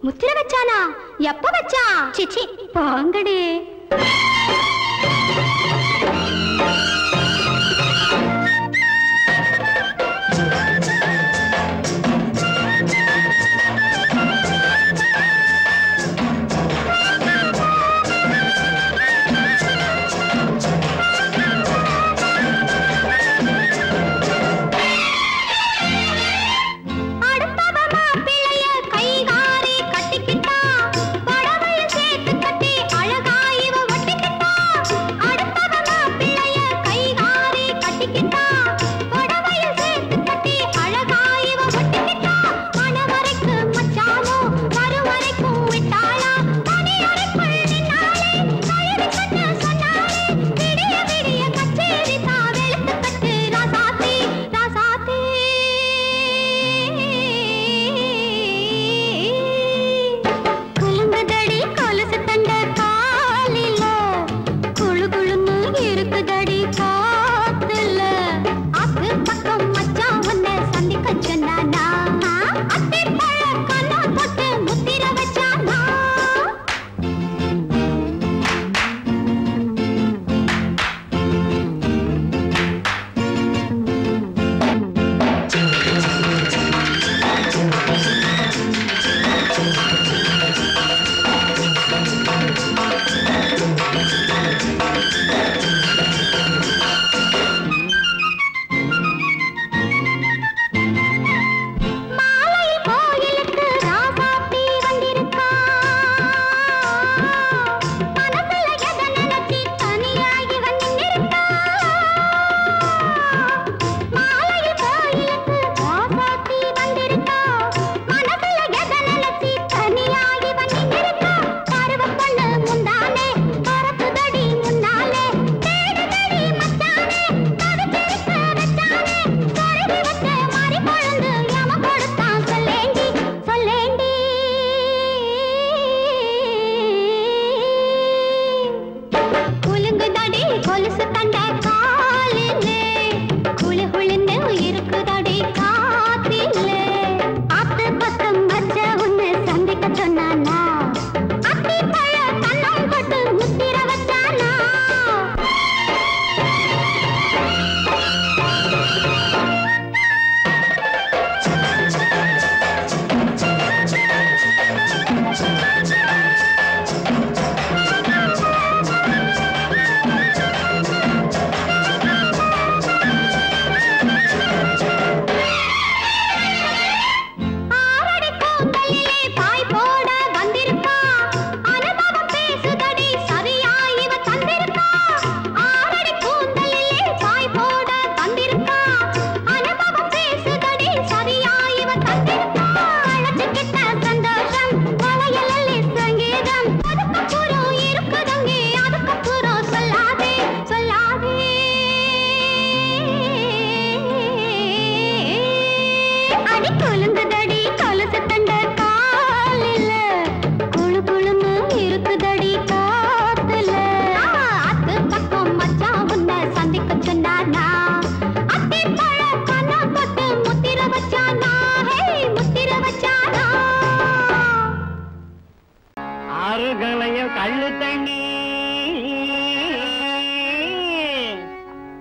முத்திர வச்சானா? எப்ப வச்சா? சிச்சி போங்கடி.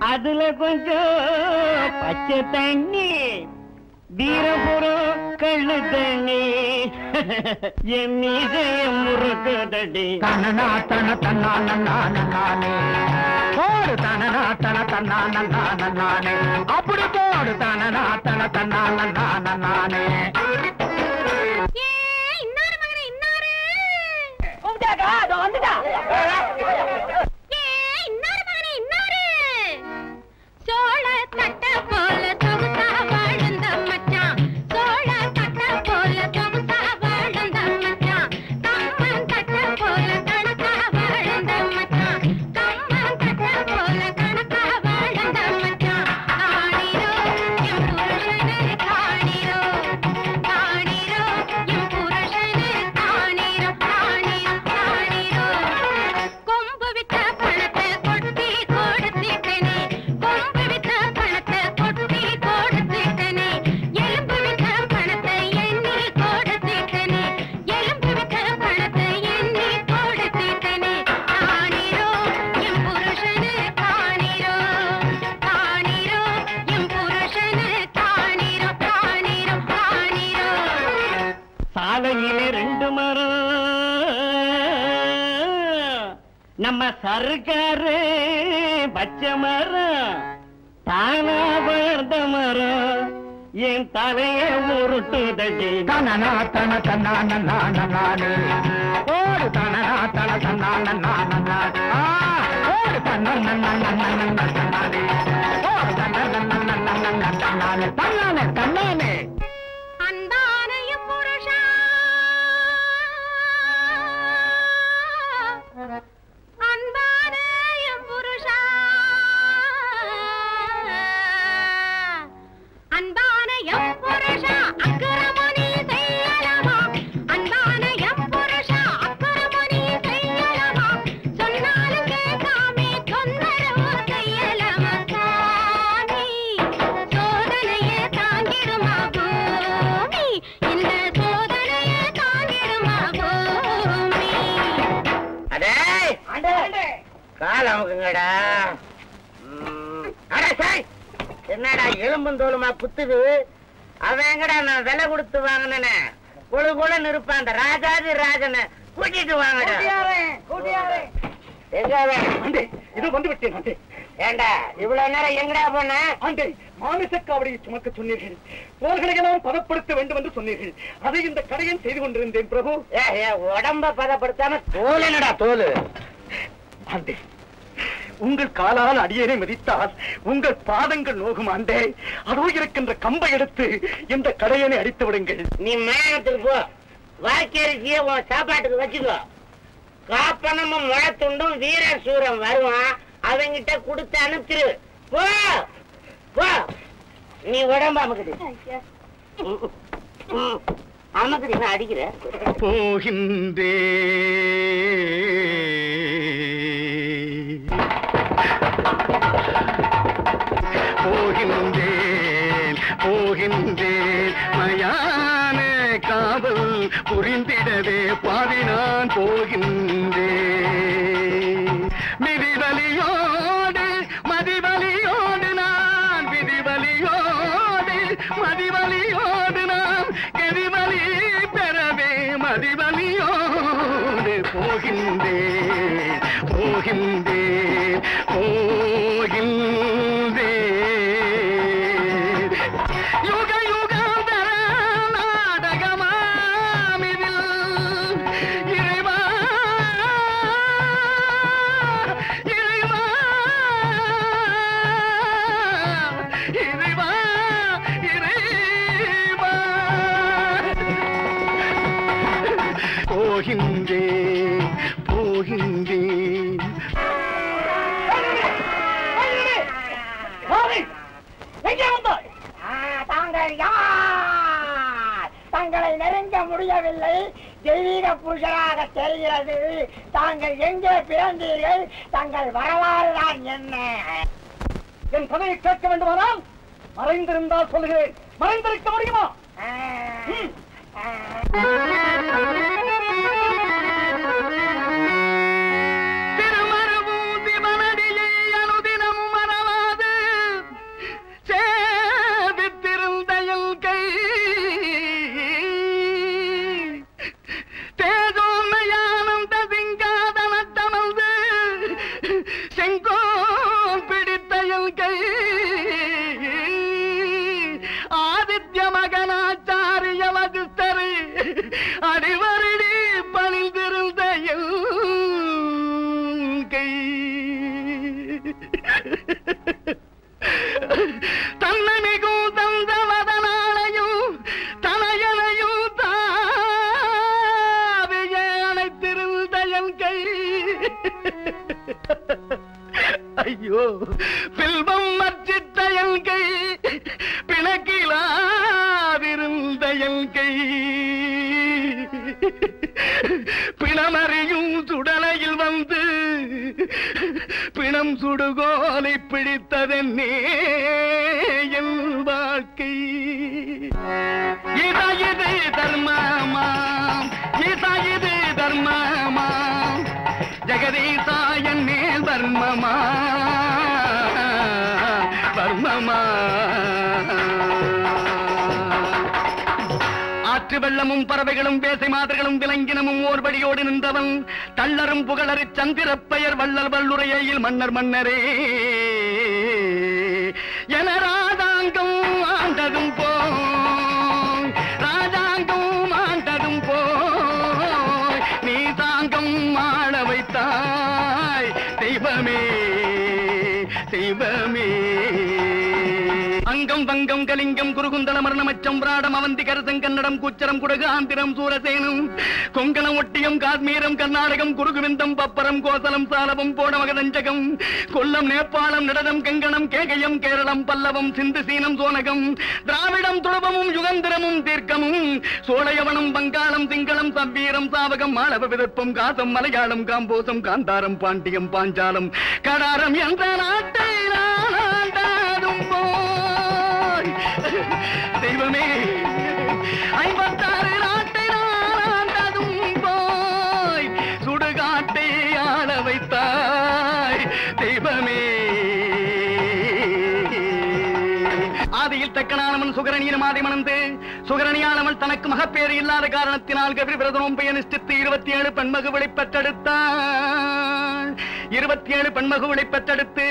அதுல கொஞ்சம் பச்சை தண்ணி வீரபுரம் கண்ணு தண்ணி என் மீசையம் முறுக்குதடி தனனா தன தன்னானே போடு தனனா தன தன்னானே அப்படி போடு தனனா தன தன்னானே கொம்பு விட்டு சாலையிலே 2 மரம் நம்ம சர்க்காரு பச்சை மரம் தானா வளர்ந்த மரம் என் தலைய உருட்டுதடி தனனா தன தன்னா நன்னா நன்னானே ஓடு தனனா தன தன்னா நன்னா நன்னானே ஓடு தன்னா நன்னா நன்னா நன்னானே ஓடு தன்னா நன்னா நன்னா நன்னானே தன்னானே தன்னானே அன்பானய புருஷா அன்பானய புருஷா அன்பானய புருஷா அக்கிரமணி செய்யலமா அன்பானய புருஷா அக்கிரமணி செய்யலமா சொன்னாலும் கேட்காமே தொந்தரவு செய்யலமா சாமி சோதனையே தாங்கிடுமா பூமி இந்த சோதனையே தாங்கிடுமா பூமி அடே கால அமுக்குங்கடா அட சாய் என்னடா எலும்பும் தோலுமா குத்துது அவங்கடா நான் விலை கொடுத்து வாங்கினே கொழு கொழுன்னு இருப்பான் அந்த ராஜாதி ராஜனை கூட்டிட்டு வாங்கடா எங்க இது வந்து விட்டேன் ஏண்டா இவ்வளவு நேரம் எங்கடா போன ஆண்டே மாமிசக்காவடியை சுமக்க சொன்னீர்கள் போர்களையெல்லாம் பதப்படுத்த வேண்டும் என்று சொன்னீர்கள் அதை இந்த கடையில் செய்து கொண்டிருந்தேன் பிரபு உடம்ப பதப்படுத்தாம தோல் என்னடா தோல் ஆண்டே உங்கள் காலால் அடியேனை மிதித்தால் உங்கள் பாதங்கள் நோகும் ஆண்டே அதோ இருக்கின்ற கம்பை எடுத்து இந்த கடையனை அடித்து விடுங்கள் நீ மயானத்துக்கு போ வாக்கரிசிய உன் சாப்பாட்டுக்கு வச்சுக்கோ காப்பனமும் முளத்துண்டும் வீர சூரம் வருவான் அவங்கிட்ட கொடுத்து அனுப்பிச்சிரு போ போ நீ உடம்பு அமுக்குது அமுக்குது நான் அடிக்கிற போகின்றே போகின்றேன் போகின்றேன் மயான காவல் புரிந்திடவே பாதி நான் போகின்றேன் மிதிவலியோடு மதிவலியோடு நான் விதிவலியோடு மதிவலியோடு நான் கெதிவலி பெறவே மதிவலியோடு போகின்றேன் போகின்றேன் போகின்றேன் யுக யுகாந்தர நாடகமாமிதில் இறைவா இறைவா இறைவா இறைவா போகின்றேன் போகின்றேன் தாங்கள் யார் தங்களை நெருங்க முடியவில்லை தெய்வீக புருஷராக தெரிகிறது தாங்கள் எங்கே பிறந்தீர்கள் தங்கள் வரலாறு தான் என்ன என் கதையை கேட்க வேண்டுமானால் மறைந்திருந்தால் சொல்லுகிறேன் மறைந்திருக்க முடியுமா திருமருபூதி மனடியை அனுதினம் மறவாது சேவித்திருந்த என் கை தேஜோன்மயானந்த சிங்காதன தமழ்ந்து செங்கோல் பிடித்த என் கை ஆதித்ய மகனாச்சாரிய வகுஸ்தரு அடிவருடி பணிந்திருந்த என் கை தன்னை மிகும் தந்த மதனாலையும் தனையனையும் தாவிய அணைத்திருந்த என் கை ஐயோ பில்வம் மற்றிட்ட என் கை பிணக்கிலாதிருந்த என் கை பிணமறியும் சுடலையில் வந்து பிணம் சுடுகோலை பிடித்ததென்னே என் வாழ்க்கை இது தர்மமாம் இது தர்மமாம் ஜெகதீசா என் மேல் வர்மமா வர்மமா ஆற்று வெள்ளமும் பறவைகளும் பேசை மாதர்களும் விலங்கினமும் ஓர்வழியோடு நின்றவன் தள்ளரும் புகழறு சந்திரப்பெயர் வள்ளல் வல்லுரையில் மன்னர் மன்னரே என ராஜாங்கம் ஆண்டதும் போய் ராஜாங்கம் ஆண்டதும் போய் நீ தாங்கம் ஆள வைத்தாய் தெய்வமே தெய்வமே அங்கம் வங்கம் கலிங்கம் குருகுந்தள மரணமச்சம் பிராடம் அவந்தி கரசம் கன்னடம் குச்சரம் குடகு ஆந்திரம் சூரசேனம் கொங்கணம் ஒட்டியம் காஷ்மீரம் கர்நாடகம் குருகுவிந்தம் பப்பரம் கோசலம் சாலவம் போடமகதஞ்சகம் கொல்லம் நேபாளம் நடனம் கங்கணம் கேகயம் கேரளம் பல்லவம் சிந்து சீனம் சோனகம் திராவிடம் துளபமும் யுகந்திரமும் தீர்க்கமும் சோழையவனம் வங்காளம் சிங்களம் சவ்வீரம் சாவகம் மாளவ விதப்பம் காசம் மலையாளம் காம்போசம் காந்தாரம் பாண்டியம் பாஞ்சாலம் கடாரம் என்ற நாட்டை நாடாடும் தெய்வமே 56 நாட்டை நாடாடும் போய் சுடுகாட்டை ஆள வைத்தாய் தெய்வமே ஆதியில் தக்கனானவன் சுகரணியின் மாதி மணந்து சுகரணியானவள் தனக்கு மகப்பேறு இல்லாத காரணத்தினால் கவிரி விரதனோம் நிஷ்டித்து 27 பெண்மகுகளை பெற்றெடுத்தாள் 27 பெண்மகுகளை பெற்றெடுத்து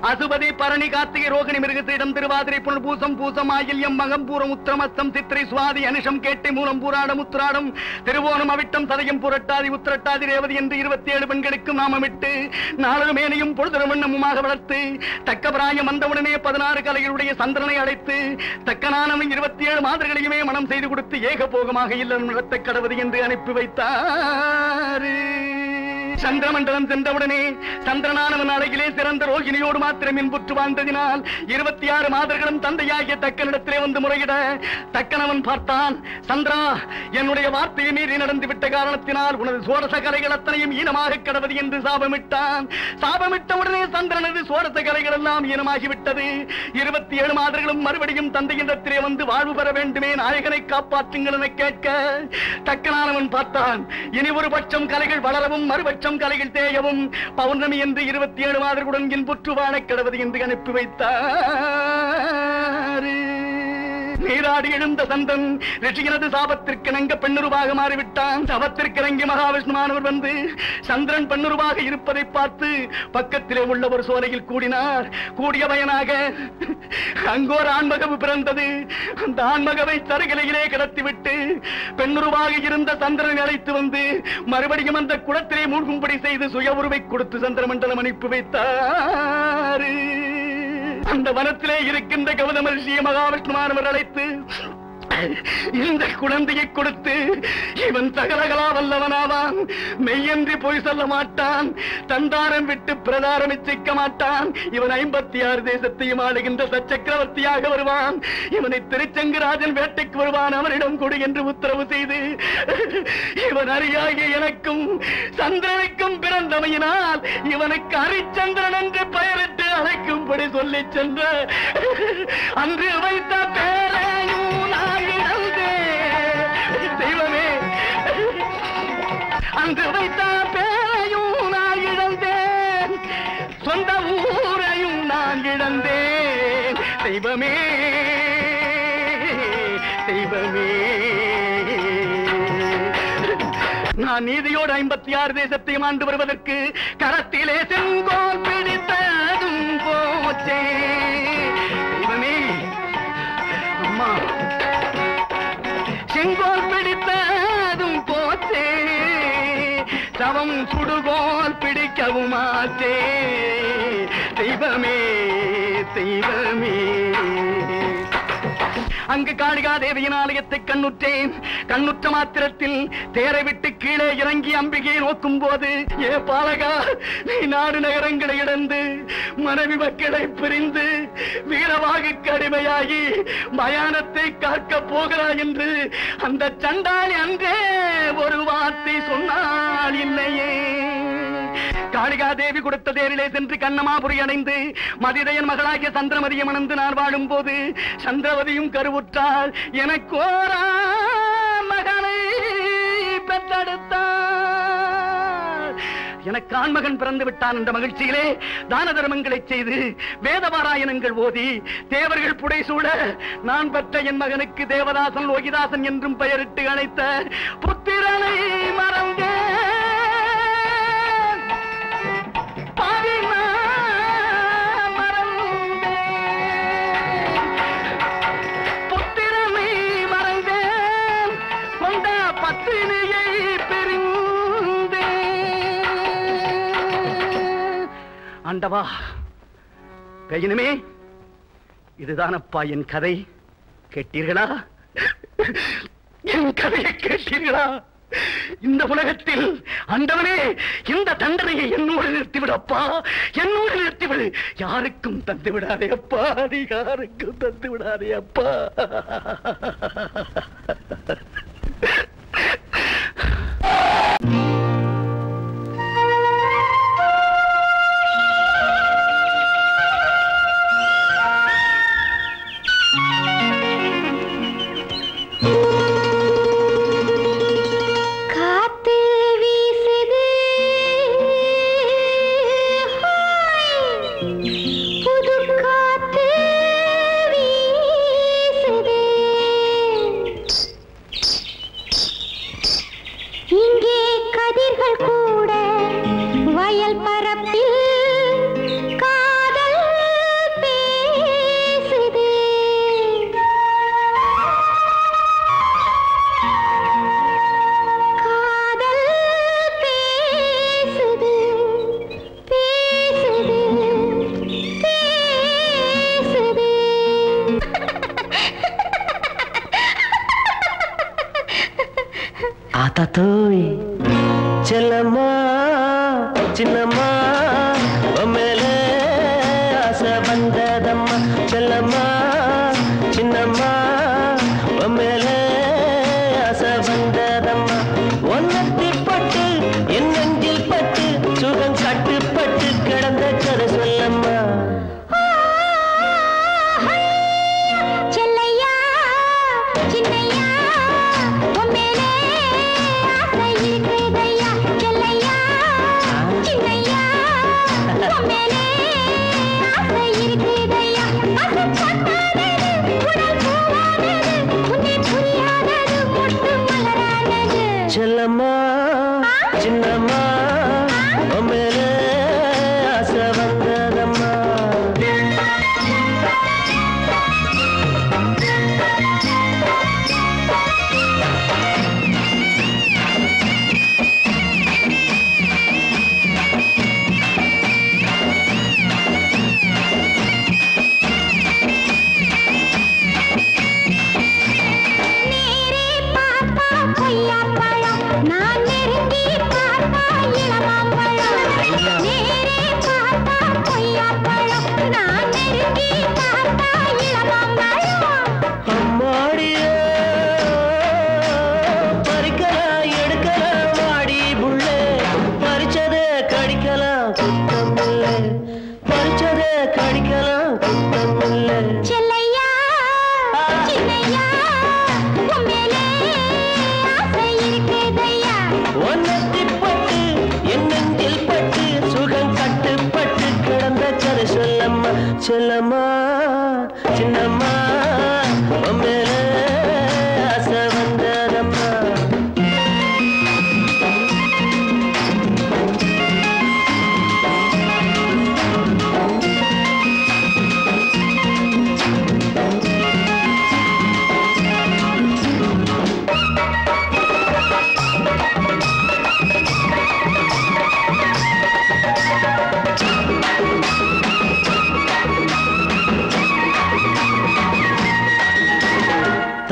அசுபதி பரணி கார்த்திகை ரோகிணி மிருகத்திடம் திருவாதிரை புனல் பூசம் பூசம் ஆயில்யம் மகம் பூரம் உத்திரமஸ்தம் சித்திரை சுவாதி அனுஷம் கேட்டை மூலம் பூராடம் உத்திராடம் திருவோணம் அவிட்டம் சதயம் புரட்டாதி உத்திரட்டாதி ரேவதி என்று 27 பெண்களுக்கும் நாமமிட்டு 4 மேனையும் பொழுதுரமண்ணமுமாக வளர்த்து தக்க பிராயம் வந்தவுடனே 16 கலைகளுடைய சந்திரனை அழைத்து தக்கனானவன் 27 மாதர்களையுமே மனம் செய்து கொடுத்து ஏகபோகமாக இல்லம் நடத்த கடவுது என்று அனுப்பி வைத்தார். சந்திரமண்டலம் சென்றவுடனே சந்திரனானவன் அழகிலே சிறந்த ரோகிணியோடு மாத்திரம் இன்புற்று வாழ்ந்ததினால் 26 மாதர்களும் தந்தையாகிய தக்கனிடத்திலே வந்து முறையிட தக்கனவன் பார்த்தான், சந்திரா, என்னுடைய வார்த்தையை மீறி நடந்து விட்ட காரணத்தினால் உனது சோரச கலைகள் அத்தனையும் ஈனமாக கடவது என்று சாபமிட்டான். சாபமிட்டவுடனே சந்திரனது சோரச கலைகள் எல்லாம் ஈனமாகிவிட்டது. 27 மாதர்களும் மறுபடியும் தந்தையிடத்திலே வந்து வாழ்வு பெற வேண்டுமே, நாயகனை காப்பாற்றுங்கள் என கேட்க தக்கனானவன் பார்த்தான், இனி ஒரு பட்சம் கலைகள் வளரவும் மறுபட்சம் கலைகள் தேயவும் பௌர்ணமி என்று 27 மாதர்களுடன் இன்புற்று வாழ கடவுது என்று அனுப்பி வைத்தார். நீராடி எழுந்த சந்தன் ரிஷியனது சாபத்திற்கு நங்க பெண்ணுருவாக மாறிவிட்டான். சபத்திற்கு இறங்கி மகாவிஷ்ணுவானவர் வந்து சந்திரன் பெண்ணுருவாக இருப்பதை பார்த்து பக்கத்திலே உள்ள ஒரு சோலையில் கூடினார். கூடிய பயனாக அங்கோர் ஆண்மகவு பிறந்தது. அந்த ஆண்மகவை தருகிலையிலே கிடத்திவிட்டு பெண்ணுருவாக இருந்த சந்திரனை அழைத்து வந்து மறுபடியும் அந்த குளத்திலே மூழ்கும்படி செய்து சுய உருவை கொடுத்து சந்திரமண்டலம் அனுப்பி வைத்தார். அந்த வனத்திலே இருக்கின்ற கௌதம ரிஷியை மகாவிஷ்ணுவானவர் அழைத்து இந்த குழந்தையை கொடுத்து இவன் சகலகலா வல்லவனாவான், மெய்யன்றி பொய் சொல்ல மாட்டான், தந்தாரம் விட்டு பிரதாரம் இச்சிக்க மாட்டான், இவன் 56 தேசத்தையும் ஆளுகின்ற சச்சக்கரவர்த்தியாக வருவான், இவனை திருச்செங்கராஜன் வேட்டைக்கு வருவான், அவனிடம் கொடு என்று உத்தரவு செய்து இவன் அறியாகிய எனக்கும் சந்திரனுக்கும் பிறந்தமையினால் இவனுக்கு ஹரிச்சந்திரன் என்று பெயரிட்டு அழைக்கும்படி சொல்லி சென்ற அன்று வைத்த பேரையும் தெய்வமே, அன்று வைத்த பேரையும் நான் இழந்தேன், சொந்த ஊரையும் நான் இழந்தேன். தெய்வமே தெய்வமே, நான் நீதியோடு 56 தேசத்தையும் ஆண்டு வருவதற்கு கரத்திலே செங்கோல் பிடித்ததும் போச்சே. தெய்வமே, அம்மா, செங்கோல் பிடித்ததும் போச்சே, சவம் சுடுகோல் பிடிக்கவும் ஆச்சே. தெய்வமே தெய்வமே, அங்கு காளிகா தேவியின் ஆலயத்தை கண்ணுற்றேன். கண்ணுற்ற மாத்திரத்தில் தேரை விட்டு கீழே இறங்கி அம்பிகையை நோக்கும் போது, ஏ பாலகா, நீ நாடு நகரங்களை இழந்து மனைவி மக்களை பிரிந்து வீரவாகு கடுமையாகி மயானத்தை காக்க போகிறாய் என்று அந்த சண்டாளி அன்றே ஒரு வார்த்தை சொன்னால் இல்லையே. காளிகா தேவி கொடுத்த தேரிலே சென்று கண்ணமாபுரி அடைந்து மதிதையன் மகளாகிய சந்திரமதியை மணந்து நான் வாழும் போது சந்திரவதியும் கருவுற்றாள். எனக்கோரா மகனை பெற்றெடுத்தாள். எனக்கு ஆண்மகன் பிறந்து விட்டான் என்ற மகிழ்ச்சியிலே தான தர்மங்களை செய்து வேதபாராயணங்கள் ஓதி தேவர்கள் புடைசூட நான் பெற்ற என் மகனுக்கு தேவதாசன் லோகிதாசன் என்றும் பெயரிட்டு அழைத்த புத்திரனை மறந்தேன். ஆண்டவா, பெயனுமே இதுதானப்பா என் கதை. கேட்டீர்களா? என் கதையை கேட்டீர்களா? இந்த உலகத்தில் ஆண்டவனே இந்த தண்டனையை என்னோடு நிறுத்திவிடப்பா, என்னோடு நிறுத்திவிடு. யாருக்கும் தந்து விடாதே அப்பா, நீ யாருக்கும் தந்து விடாதே அப்பா. தாத்தோய் செல்லம்மா சின்னம்மா மேலே ஆசை வந்ததம்மா. செல்லம்மா சின்னம்மா மேலே ஆசை வந்ததம்மா. ஒன்னத்தி பட்டு என் நெஞ்சில் பட்டு சுகம் கட்டுப்பட்டு கிடந்த கதை சொல்லம்மா. செல்லம்மா சின்னம்மா மேலே ஆசை வந்ததம்மா. செல்லம்மா சின்னம்மா மேலே ஆசை வந்ததம்மா.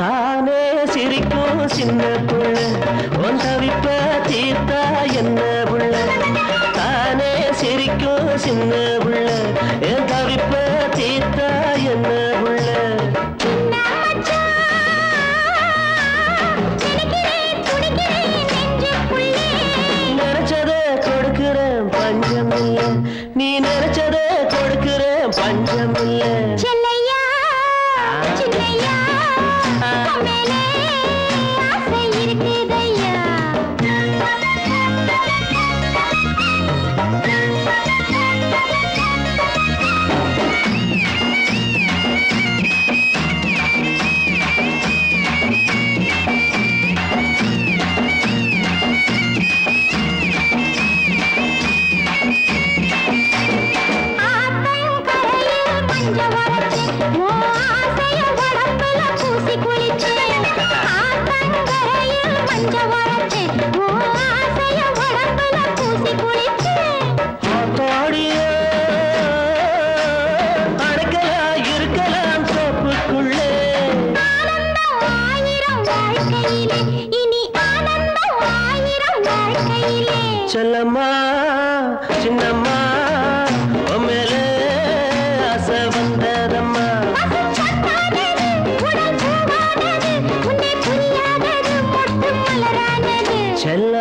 தானே சிரிக்கும் சின்ன புள்ள உன் தவிப்ப தீர்த்தா என்ன புள்ள. தானே சிரிக்கும் சின்ன புள்ள என் தவிப்ப தீர்த்தா என்ன புள்ள. நினைச்சத கொடுக்கிறேன் பஞ்சம் இல்ல, நீ நினைச்சத கொடுக்கிறேன் பஞ்சம் இல்ல. வாழ்க்கையிலே இனி ஆனந்தம் ஆயிரம் வாழ்க்கையிலே செல்லம்மா சின்னம்மா மேல ஆசை வந்ததம்மா செல்ல